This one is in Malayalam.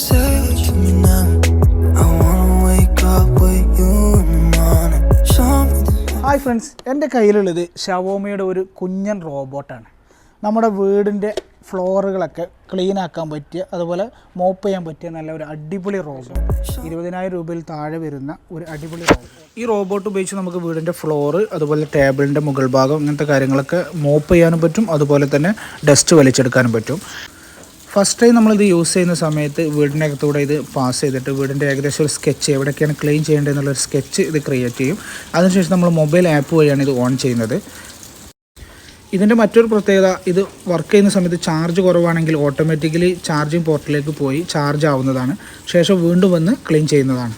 Say it to me now. I wanna wake up with you in the morning. Show me the hi friends, എൻ്റെ കയ്യിലുള്ളത് ഷവോമിയുടെ ഒരു കുഞ്ഞൻ റോബോട്ടാണ്. നമ്മുടെ വീടിൻ്റെ ഫ്ലോറുകളൊക്കെ ക്ലീൻ ആക്കാൻ പറ്റിയ, അതുപോലെ മോപ്പ് ചെയ്യാൻ പറ്റിയ നല്ല ഒരു അടിപൊളി റോബോട്ട്. 20,000 രൂപയിൽ താഴെ വരുന്ന ഒരു അടിപൊളി റോബോട്ട്. ഈ റോബോട്ട് ഉപയോഗിച്ച് നമുക്ക് വീടിൻ്റെ ഫ്ലോറ്, അതുപോലെ ടേബിളിൻ്റെ മുകൾ ഭാഗം, ഇങ്ങനത്തെ കാര്യങ്ങളൊക്കെ മോപ്പ് ചെയ്യാനും പറ്റും, അതുപോലെ തന്നെ ഡസ്റ്റ് വലിച്ചെടുക്കാനും പറ്റും. ഫസ്റ്റ് ടൈം നമ്മളിത് യൂസ് ചെയ്യുന്ന സമയത്ത് വീടിനകത്തൂടെ ഇത് പാസ് ചെയ്തിട്ട് വീടിൻ്റെ ഏകദേശം ഒരു സ്കെച്ച്, എവിടെയൊക്കെയാണ് ക്ലീൻ ചെയ്യേണ്ടതെന്നുള്ളൊരു സ്കെച്ച് ഇത് ക്രിയേറ്റ് ചെയ്യും. അതിനുശേഷം നമ്മൾ മൊബൈൽ ആപ്പ് വഴിയാണ് ഇത് ഓൺ ചെയ്യുന്നത്. ഇതിൻ്റെ മറ്റൊരു പ്രത്യേകത, ഇത് വർക്ക് ചെയ്യുന്ന സമയത്ത് ചാർജ് കുറവാണെങ്കിൽ ഓട്ടോമാറ്റിക്കലി ചാർജിങ് പോർട്ടിലേക്ക് പോയി ചാർജ് ആവുന്നതാണ്. ശേഷം വീണ്ടും വന്ന് ക്ലീൻ ചെയ്യുന്നതാണ്.